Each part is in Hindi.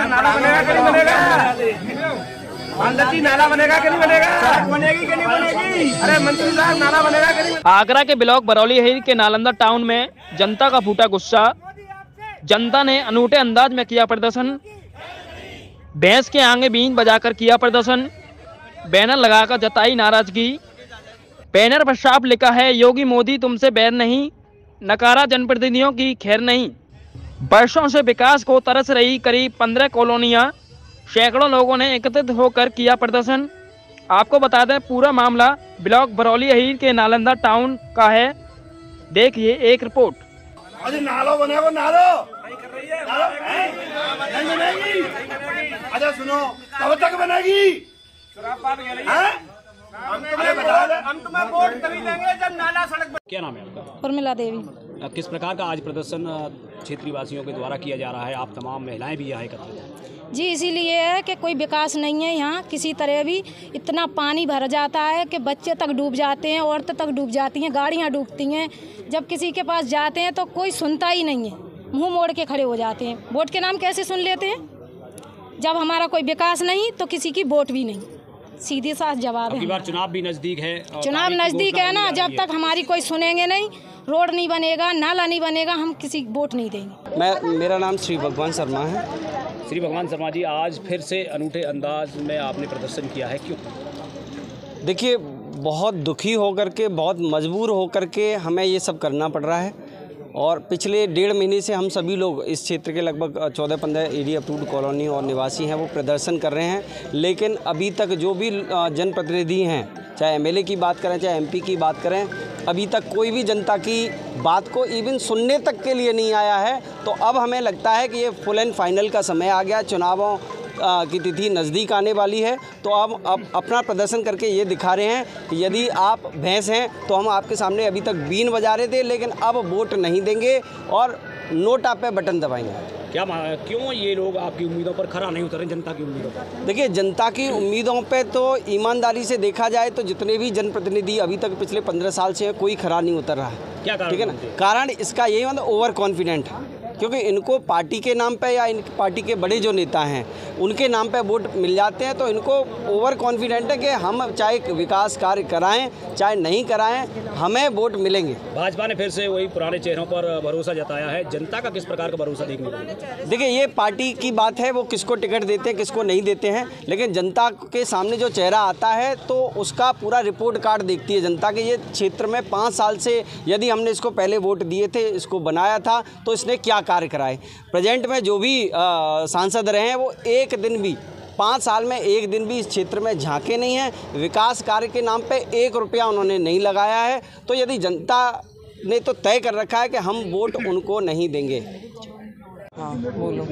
नाला बनेगा कि नहीं बनेगा? अंदर जी नाला बनेगा कि नहीं बनेगा? बनेगी कि नहीं बनेगी? अरे मंत्री साहब नाला बनेगा कि नहीं? आगरा के ब्लॉक बरौली हिल के नालंदा टाउन में जनता का फूटा गुस्सा। जनता ने अनूठे अंदाज में किया प्रदर्शन। भैंस के आगे बीन बजाकर किया प्रदर्शन। बैनर लगाकर जताई नाराजगी। बैनर पर साफ लिखा है, योगी मोदी तुमसे बैर नहीं, नकारा जनप्रतिनिधियों की खैर नहीं। वर्षों से विकास को तरस रही करीब 15 कॉलोनियां, सैकड़ों लोगों ने एकत्रित होकर किया प्रदर्शन। आपको बता दें, पूरा मामला ब्लॉक बरौली हिल के नालंदा टाउन का है। देखिए एक रिपोर्ट। अरे नालो बनेगा, नालो नहीं बनेगी। अच्छा सुनो, कब तक बनेगी? हम तुम्हें वोट तभी देंगे जब नाला सड़क। क्या नाम है आपका? उर्मिला देवी। किस प्रकार का आज प्रदर्शन क्षेत्रीय वासियों के द्वारा किया जा रहा है? आप तमाम महिलाएं भी यहाँ एकत्रित हैं। जी, इसीलिए है कि कोई विकास नहीं है यहाँ किसी तरह भी। इतना पानी भर जाता है कि बच्चे तक डूब जाते हैं, औरतें तक डूब जाती हैं, गाड़ियाँ डूबती हैं। जब किसी के पास जाते हैं तो कोई सुनता ही नहीं है, मुंह मोड़ के खड़े हो जाते हैं। वोट के नाम कैसे सुन लेते हैं? जब हमारा कोई विकास नहीं तो किसी की वोट भी नहीं। सीधे साथ जवाब है। अगली बार चुनाव भी नजदीक है। चुनाव नजदीक है ना, जब तक हमारी कोई सुनेंगे नहीं, रोड नहीं बनेगा, नाला नहीं बनेगा, हम किसी वोट नहीं देंगे। मेरा नाम श्री भगवान शर्मा है। श्री भगवान शर्मा जी, आज फिर से अनूठे अंदाज में आपने प्रदर्शन किया है, क्यों? देखिए, बहुत दुखी होकर के, बहुत मजबूर होकर के हमें ये सब करना पड़ रहा है। और पिछले 1.5 महीने से हम सभी लोग इस क्षेत्र के लगभग 14-15 एरिया अप्रूव्ड कॉलोनी और निवासी हैं, वो प्रदर्शन कर रहे हैं। लेकिन अभी तक जो भी जनप्रतिनिधि हैं, चाहे एमएलए की बात करें, चाहे एमपी की बात करें, अभी तक कोई भी जनता की बात को इवन सुनने तक के लिए नहीं आया है। तो अब हमें लगता है कि ये फुल एंड फाइनल का समय आ गया, चुनावों की तिथि नज़दीक आने वाली है। तो अब अपना प्रदर्शन करके ये दिखा रहे हैं कि यदि आप भैंस हैं तो हम आपके सामने अभी तक बीन बजा रहे थे, लेकिन अब वोट नहीं देंगे और नोटा पे बटन दबाएंगे। क्यों ये लोग आपकी उम्मीदों पर खरा नहीं उतरे, जनता की उम्मीदों पर? देखिए, जनता की उम्मीदों पे तो ईमानदारी से देखा जाए तो जितने भी जनप्रतिनिधि अभी तक पिछले 15 साल से कोई खरा नहीं उतर रहा है। क्या कारण? ठीक है ना, कारण इसका यही मतलब ओवर कॉन्फिडेंट है, क्योंकि इनको पार्टी के नाम पे या इन पार्टी के बड़े जो नेता हैं उनके नाम पे वोट मिल जाते हैं। तो इनको ओवर कॉन्फिडेंट है कि हम चाहे विकास कार्य कराएं चाहे नहीं कराएं, हमें वोट मिलेंगे। भाजपा ने फिर से वही पुराने चेहरों पर भरोसा जताया है। जनता का किस प्रकार का भरोसा देखने को मिलेगा? देखिए, ये पार्टी की बात है, वो किसको टिकट देते हैं किसको नहीं देते हैं, लेकिन जनता के सामने जो चेहरा आता है तो उसका पूरा रिपोर्ट कार्ड देखती है जनता के। ये क्षेत्र में 5 साल से यदि हमने इसको पहले वोट दिए थे, इसको बनाया था, तो इसने क्या कार्य कराए। प्रेजेंट में जो भी सांसद रहे हैं वो एक दिन भी 5 साल में एक दिन भी इस क्षेत्र में झांके नहीं हैं। विकास कार्य के नाम पे 1 रुपया उन्होंने नहीं लगाया है। तो यदि जनता ने तो तय कर रखा है कि हम वोट उनको नहीं देंगे। हाँ बोलो।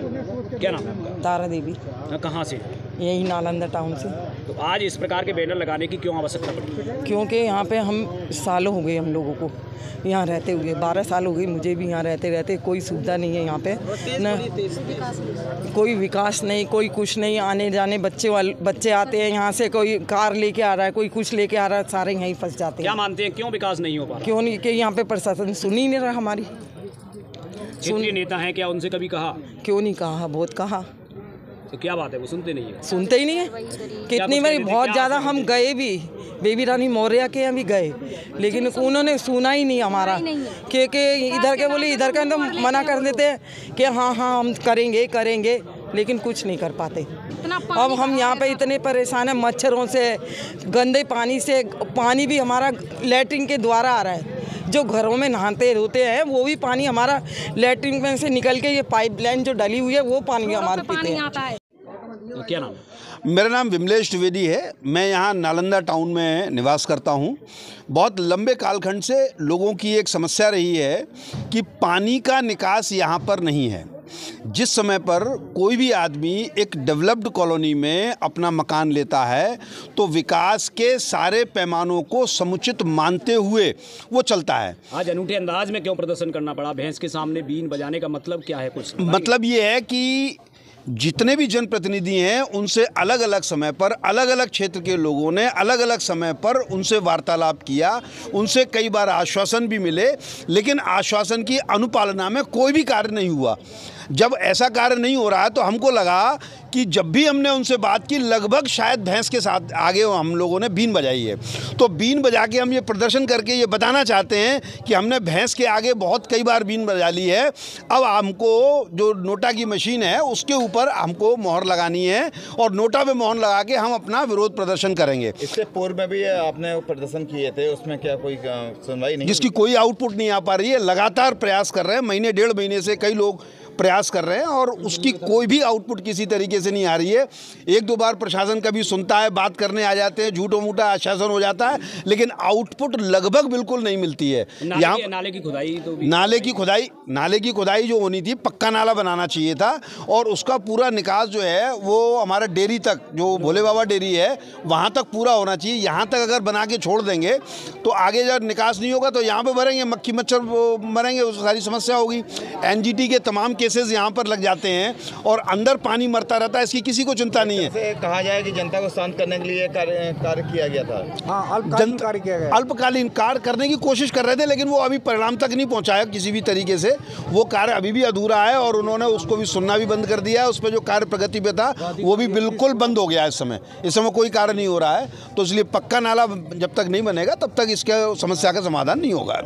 क्या नाम है आपका? तारा देवी। कहाँ से? यही नालंदा टाउन से। तो आज इस प्रकार के बैनर लगाने की क्यों आवश्यकता पड़ी? क्योंकि यहाँ पे हम सालों हो गए हम लोगों को यहाँ रहते हुए, 12 साल हो गई मुझे भी यहाँ रहते रहते। कोई सुविधा नहीं है यहाँ पे, न कोई विकास नहीं, कोई कुछ नहीं। आने जाने बच्चे आते हैं यहाँ से, कोई कार लेके आ रहा है, कोई कुछ लेके आ रहा है, सारे यहीं फंस जाते हैं। क्या मानते हैं क्यों विकास नहीं हो पा रहा? क्यों नहीं कि यहाँ पे प्रशासन सुन ही नहीं रहा हमारी। क्षेत्रीय नेता हैं, क्या उनसे कभी कहा? क्यों नहीं कहा, बहुत कहा। तो क्या बात है, वो सुनते नहीं है? सुनते ही नहीं है। कितनी बार बहुत ज़्यादा हम गए भी, बेबी रानी मौर्य के यहाँ भी गए, लेकिन उन्होंने सुना ही नहीं हमारा। क्योंकि इधर के बोले, इधर के तो मना कर देते हैं कि हाँ हम करेंगे, लेकिन कुछ नहीं कर पाते। अब हम यहाँ पे इतने परेशान हैं मच्छरों से, गंदे पानी से। पानी भी हमारा लैट्रिन के द्वारा आ रहा है, जो घरों में नहाते धोते हैं वो भी पानी हमारा लैट्रिन में से निकल के ये पाइपलाइन जो डली हुई है वो पानी हमारे पीते हैं। क्या नाम? मेरा नाम विमलेश द्विवेदी है। मैं यहाँ नालंदा टाउन में निवास करता हूँ। बहुत लंबे कालखंड से लोगों की एक समस्या रही है कि पानी का निकास यहाँ पर नहीं है। जिस समय पर कोई भी आदमी एक डेवलप्ड कॉलोनी में अपना मकान लेता है तो विकास के सारे पैमानों को समुचित मानते हुए वो चलता है। आज अनूठे अंदाज में क्यों प्रदर्शन करना पड़ा? भैंस के सामने बीन बजाने का मतलब क्या है? कुछ मतलब ये है कि जितने भी जनप्रतिनिधि हैं उनसे अलग अलग समय पर अलग अलग क्षेत्र के लोगों ने अलग अलग समय पर उनसे वार्तालाप किया, उनसे कई बार आश्वासन भी मिले, लेकिन आश्वासन की अनुपालना में कोई भी कार्य नहीं हुआ। जब ऐसा कार्य नहीं हो रहा है तो हमको लगा कि जब भी हमने उनसे बात की लगभग शायद भैंस के साथ आगे हम लोगों ने बीन बजाई है। तो बीन बजा के हम ये प्रदर्शन करके ये बताना चाहते हैं कि हमने भैंस के आगे बहुत कई बार बीन बजा ली है। अब हमको जो नोटा की मशीन है उसके ऊपर हमको मोहर लगानी है और नोटा पे मोहर लगा के हम अपना विरोध प्रदर्शन करेंगे। इससे पूर्व में भी आपने प्रदर्शन किए थे, उसमें क्या कोई सुनवाई नहीं? जिसकी कोई आउटपुट नहीं आ पा रही है। लगातार प्रयास कर रहे हैं, महीने 1.5 महीने से कई लोग प्रयास कर रहे हैं और उसकी कोई भी आउटपुट किसी तरीके से नहीं आ रही है। 1-2 बार प्रशासन कभी सुनता है, बात करने आ जाते हैं, झूठो मूठा आश्वासन हो जाता है, लेकिन आउटपुट लगभग बिल्कुल नहीं मिलती है। यहाँ नाले की खुदाई तो भी नाले की खुदाई जो होनी थी, पक्का नाला बनाना चाहिए था और उसका पूरा निकास जो है वो हमारा डेयरी तक, जो भोले बाबा डेयरी है वहाँ तक पूरा होना चाहिए। यहाँ तक अगर बना के छोड़ देंगे तो आगे जब निकास नहीं होगा तो यहाँ पे भरेंगे, मक्खी मच्छर मरेंगे, उस सारी समस्या होगी। NGT के तमाम केसेस यहाँ पर लग जाते हैं और अंदर पानी मरता रहता है, इसकी किसी को चिंता नहीं है। कहा जाए कि जनता को शांत करने के लिए कार्य किया गया था। हाँ, अल्पकालीन कार्य किया गया। अल्पकालीन कार्य करने की कोशिश कर रहे थे, लेकिन वो अभी परिणाम तक नहीं पहुँचाया किसी भी तरीके से। वो कार्य अभी भी अधूरा है और उन्होंने उसको भी सुनना भी बंद कर दिया है। उस पर जो कार्य प्रगति पे था वो भी बिल्कुल बंद हो गया है। इस समय कोई कार्य नहीं हो रहा है। तो इसलिए पक्का नाला जब तक नहीं बनेगा तब तक इसके समस्या का समाधान नहीं होगा।